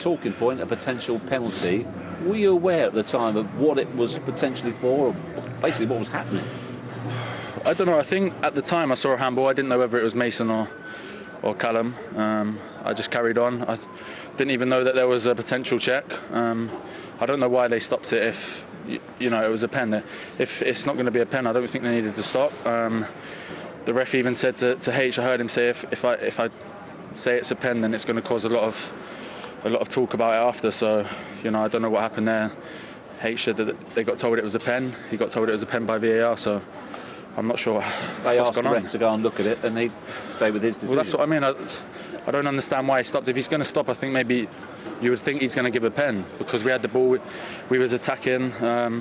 Talking point, a potential penalty. Were you aware at the time of what it was potentially for, or basically what was happening? I don't know. I think at the time I saw a handball. I didn't know whether it was Mason or Callum. I just carried on. I didn't even know that there was a potential check. I don't know why they stopped it if it was a pen. If it's not going to be a pen, I don't think they needed to stop. The ref even said to H, I heard him say if I say it's a pen, then it's going to cause a lot of talk about it after. So I don't know what happened there. H said that they got told it was a pen. He got told it was a pen by VAR. So I'm not sure. They asked the ref to go and look at it, and he stayed with his decision. Well, that's what I mean. I don't understand why he stopped. If he's going to stop, I think maybe you would think he's going to give a pen, because we had the ball, we was attacking.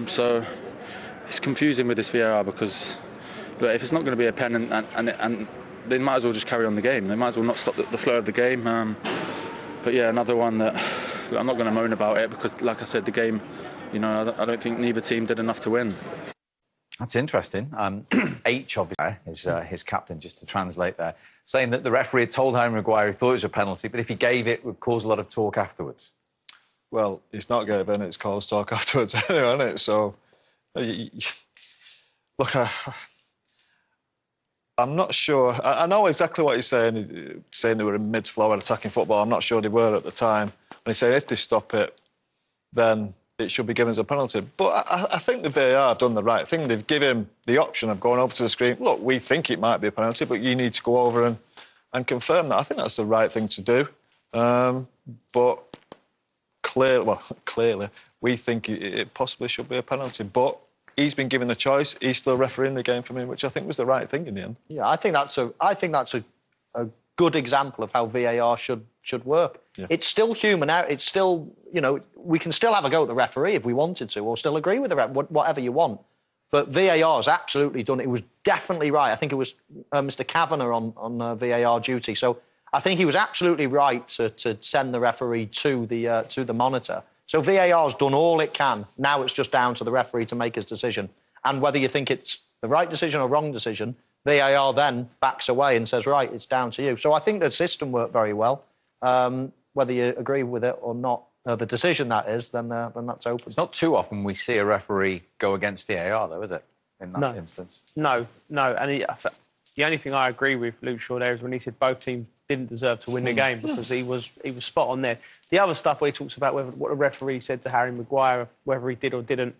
So it's confusing with this VAR, because look, if it's not going to be a pen, and they might as well just carry on the game. They might as well not stop the flow of the game. But yeah, another one that I'm not going to moan about it, because, like I said, the game, I don't think neither team did enough to win. That's interesting. H, obviously, is his captain, just to translate there, saying that the referee had told Harry Maguire he thought it was a penalty, but if he gave it, it would cause a lot of talk afterwards. Well, he's not gave in, it's caused talk afterwards anyway, isn't it? So, look, I'm not sure. I know exactly what he's saying they were in mid-flow and attacking football. I'm not sure they were at the time. And he said if they stop it, then it should be given as a penalty. But I think the VAR have done the right thing. They've given him the option of going over to the screen. Look, we think it might be a penalty, but you need to go over and confirm that. I think that's the right thing to do. But clearly, we think it possibly should be a penalty. But he's been given the choice. He's still refereeing the game for me, which I think was the right thing in the end. Yeah, I think that's a good example of how VAR should work. Yeah. It's still human out. It's still, we can still have a go at the referee if we wanted to, or still agree with the referee, whatever you want. But VAR has absolutely done it. It was definitely right. I think it was Mr. Kavanagh on VAR duty. So I think he was absolutely right to send the referee to the monitor. So VAR has done all it can. Now it's just down to the referee to make his decision. And whether you think it's the right decision or wrong decision, VAR then backs away and says, right, it's down to you. So I think the system worked very well. Whether you agree with it or not, the decision that is, then that's open. It's not too often we see a referee go against VAR, though, is it, in that instance? No. And the only thing I agree with Luke Shaw there is when he said both teams didn't deserve to win the game, because he was spot on there. The other stuff where he talks about what the referee said to Harry Maguire, whether he did or didn't.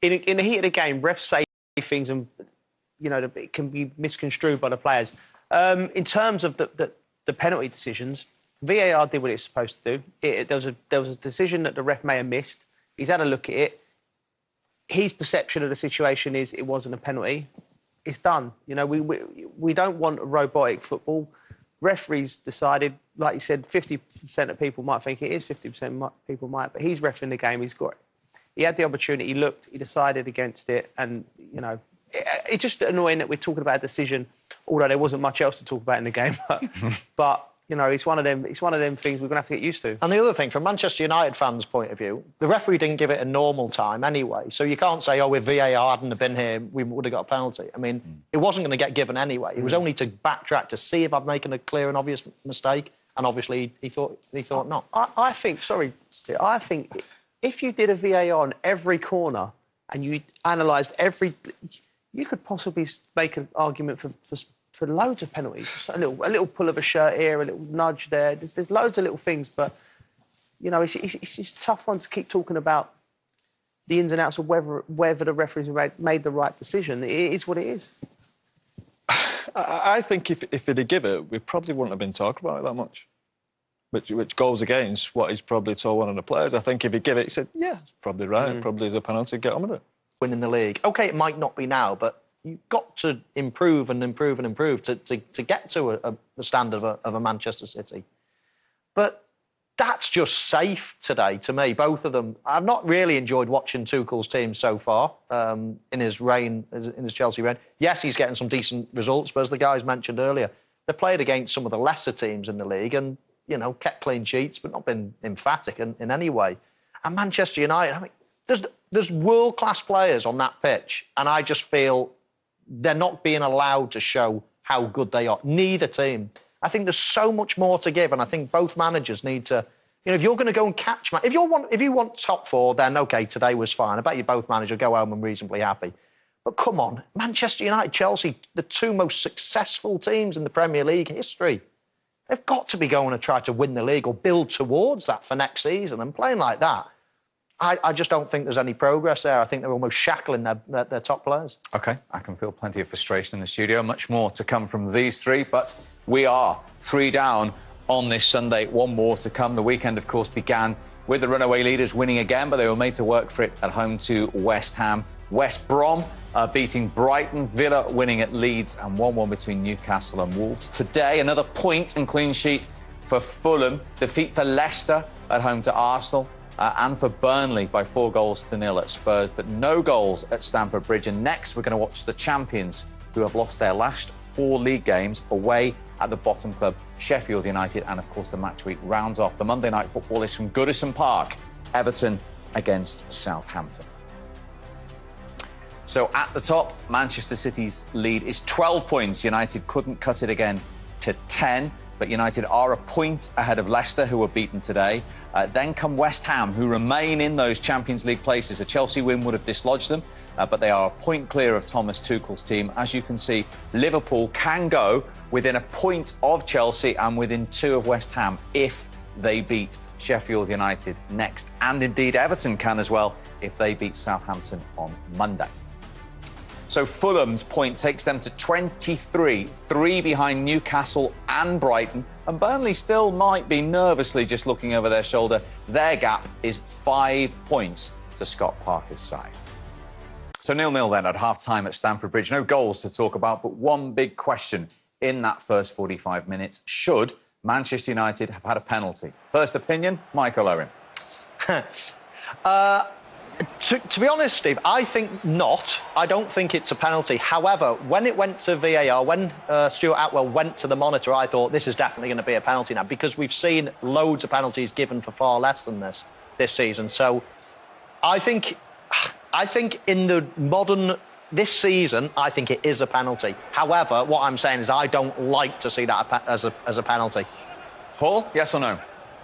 In the heat of the game, refs say things and, it can be misconstrued by the players. In terms of the penalty decisions, VAR did what it's supposed to do. There was a decision that the ref may have missed. He's had a look at it. His perception of the situation is it wasn't a penalty. It's done. We don't want robotic football. Referees decided, like you said, 50% of people might think it is, 50% of people might, but he's refereeing the game. He had the opportunity, he looked, he decided against it, and, it's just annoying that we're talking about a decision, although there wasn't much else to talk about in the game. But it's one of them things we're going to have to get used to. And the other thing, from Manchester United fans' point of view, the referee didn't give it a normal time anyway. So you can't say, if VAR hadn't have been here, we would have got a penalty. I mean, it wasn't going to get given anyway. It was only to backtrack to see if I'm making a clear and obvious mistake. And obviously, he thought not. I think if you did a VAR on every corner and you analysed you could possibly make an argument for loads of penalties. Just a little pull of a shirt here, a little nudge there. There's loads of little things, but it's just a tough one to keep talking about the ins and outs of whether the referees made the right decision. It is what it is. I think if he'd have given it, we probably wouldn't have been talking about it that much. Which goes against what he's probably told one of the players. I think if he'd give it, he said, yeah, it's probably right. It probably is a penalty. Get on with it. Winning the league. OK, it might not be now, but you've got to improve and improve and improve to get to the standard of a Manchester City. But that's just safe today, to me, both of them. I've not really enjoyed watching Tuchel's team so far in his Chelsea reign. Yes, he's getting some decent results, but as the guys mentioned earlier, they played against some of the lesser teams in the league and, kept clean sheets, but not been emphatic in any way. And Manchester United, I mean, there's world-class players on that pitch, and I just feel they're not being allowed to show how good they are. Neither team. I think there's so much more to give, and I think both managers need to, You know, if you're going to go and catch... If you want top four, then, OK, today was fine. I bet you both managers will go home and reasonably happy. But come on, Manchester United, Chelsea, the two most successful teams in the Premier League history. They've got to be going to try to win the league or build towards that for next season. And playing like that, I just don't think there's any progress there. I think they're almost shackling their top players. OK, I can feel plenty of frustration in the studio. Much more to come from these three, but we are 3 down on this Sunday. One more to come. The weekend, of course, began with the runaway leaders winning again, but they were made to work for it at home to West Ham. West Brom beating Brighton, Villa winning at Leeds, and 1-1 between Newcastle and Wolves. Today, another point and clean sheet for Fulham. Defeat for Leicester at home to Arsenal. And for Burnley by 4-0 at Spurs, but no goals at Stamford Bridge. And next, we're going to watch the champions who have lost their last 4 league games away at the bottom club, Sheffield United. And, of course, the match week rounds off. The Monday Night Football is from Goodison Park, Everton against Southampton. So at the top, Manchester City's lead is 12 points. United couldn't cut it again to 10. But United are a point ahead of Leicester, who were beaten today. Then come West Ham, who remain in those Champions League places. A Chelsea win would have dislodged them, but they are a point clear of Thomas Tuchel's team. As you can see, Liverpool can go within a point of Chelsea and within 2 of West Ham if they beat Sheffield United next. And indeed, Everton can as well if they beat Southampton on Monday. So Fulham's point takes them to 23, 3 behind Newcastle and Brighton. And Burnley still might be nervously just looking over their shoulder. Their gap is 5 points to Scott Parker's side. So 0-0 then at half-time at Stamford Bridge. No goals to talk about, but one big question in that first 45 minutes. Should Manchester United have had a penalty? First opinion, Michael Owen. To be honest, Steve, I think not. I don't think it's a penalty. However, when it went to VAR, when Stuart Atwell went to the monitor, I thought this is definitely going to be a penalty now, because we've seen loads of penalties given for far less than this season. So I think in the this season, I think it is a penalty. However, what I'm saying is I don't like to see that as a penalty. Paul, yes or no?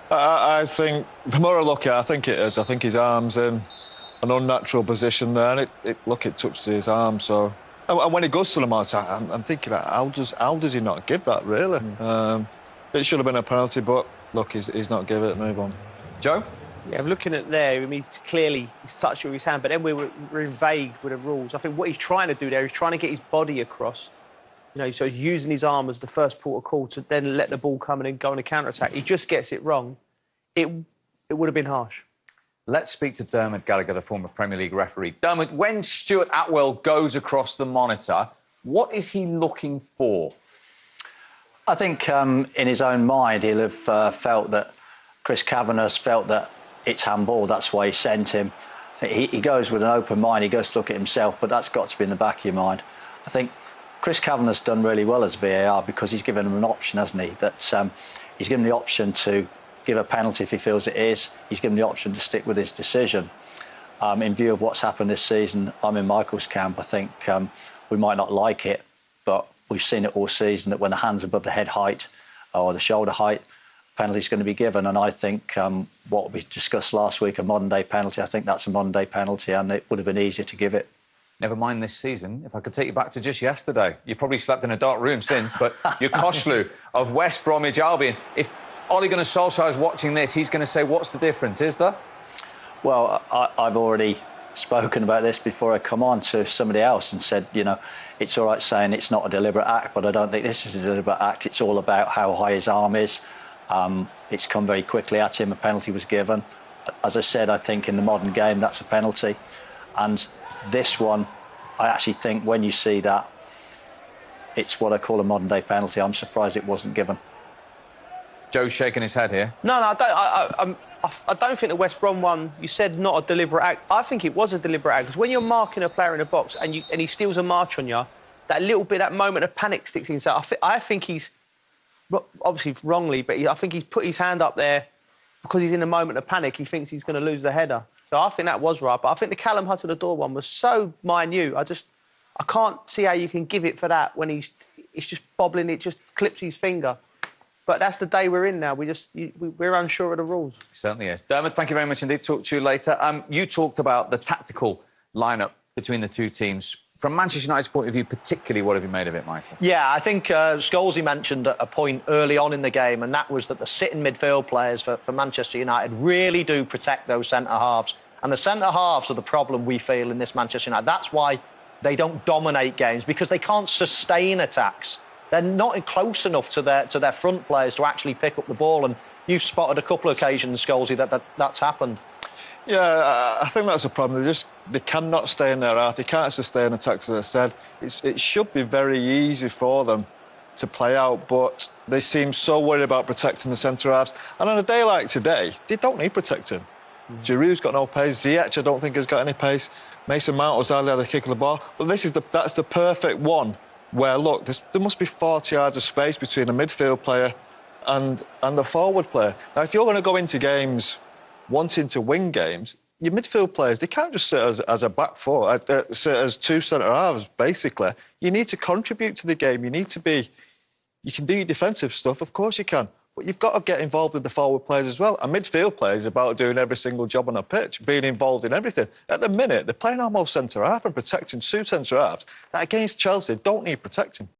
I think, the more I look at it, I think it is. I think his arm's in an unnatural position there, and it touched his arm. So, and when it goes to the monitor, I'm thinking, how does he not give that? Really, it should have been a penalty, but look, he's not give it. Move on. Joe. Yeah, looking at there, I mean, clearly he's touched it with his hand, but then we're in vague with the rules. I think what he's trying to do there is trying to get his body across. You know, so he's using his arm as the first port of call to then let the ball come in and go on a counter-attack. He just gets it wrong. It would have been harsh. Let's speak to Dermot Gallagher, the former Premier League referee. Dermot, when Stuart Atwell goes across the monitor, what is he looking for? I think in his own mind he'll have felt that Chris Kavanagh's felt that it's handball. That's why he sent him. I think he goes with an open mind. He goes to look at himself, but that's got to be in the back of your mind. I think Chris Kavanagh's done really well as VAR because he's given him an option, hasn't he? That he's given the option to give a penalty if he feels it is. He's given the option to stick with his decision. In view of what's happened this season, I'm in Michael's camp. I think we might not like it, but we've seen it all season that when the hand's above the head height or the shoulder height, penalty's going to be given. And I think what we discussed last week, a modern-day penalty, I think that's a modern-day penalty, and it would have been easier to give it. Never mind this season. If I could take you back to just yesterday, you probably slept in a dark room since, but your Koshlu of West Bromwich Albion, if Ole Gunnar Solskjaer is watching this, he's going to say, what's the difference, is there? Well, I've already spoken about this before I come on to somebody else and said, you know, it's all right saying it's not a deliberate act, but I don't think this is a deliberate act. It's all about how high his arm is. It's come very quickly at him. A penalty was given. As I said, I think in the modern game, that's a penalty. And this one, I actually think when you see that, it's what I call a modern-day penalty. I'm surprised it wasn't given. Joe's shaking his head here. No, I don't think the West Brom one, you said not a deliberate act. I think it was a deliberate act, because when you're marking a player in the box and he steals a march on you, that little bit, that moment of panic sticks in. So I think he's, obviously wrongly, but I think he's put his hand up there because he's in a moment of panic. He thinks he's going to lose the header. So I think that was right. But I think the Callum Hudson-Odoi one was so minute. I can't see how you can give it for that when it's just bobbling, it just clips his finger. But that's the day we're in now. We're unsure of the rules. It certainly is. Dermot, thank you very much indeed. Talk to you later. You talked about the tactical lineup between the two teams. From Manchester United's point of view, particularly, what have you made of it, Michael? Yeah, I think Scholes mentioned a point early on in the game, and that was that the sitting midfield players for Manchester United really do protect those centre-halves. And the centre-halves are the problem we feel in this Manchester United. That's why they don't dominate games, because they can't sustain attacks. They're not close enough to their front players to actually pick up the ball. And you've spotted a couple of occasions, Scholesy, that's happened. Yeah, I think that's a problem. They cannot stay in their art. They can't sustain attacks, as I said. It should be very easy for them to play out, but they seem so worried about protecting the centre-halves. And on a day like today, they don't need protecting. Giroud's got no pace. Ziyech, I don't think, has got any pace. Mason Mount has hardly had a kick of the ball. But that's the perfect one where, look, there must be 40 yards of space between a midfield player and the forward player. Now, if you're going to go into games wanting to win games, your midfield players, they can't just sit as a back four, sit as two centre-halves, basically. You need to contribute to the game. You can do your defensive stuff, of course you can, but you've got to get involved with the forward players as well. A midfield player is about doing every single job on a pitch, being involved in everything. At the minute, they're playing almost centre-half and protecting two centre-halves that, against Chelsea, don't need protecting.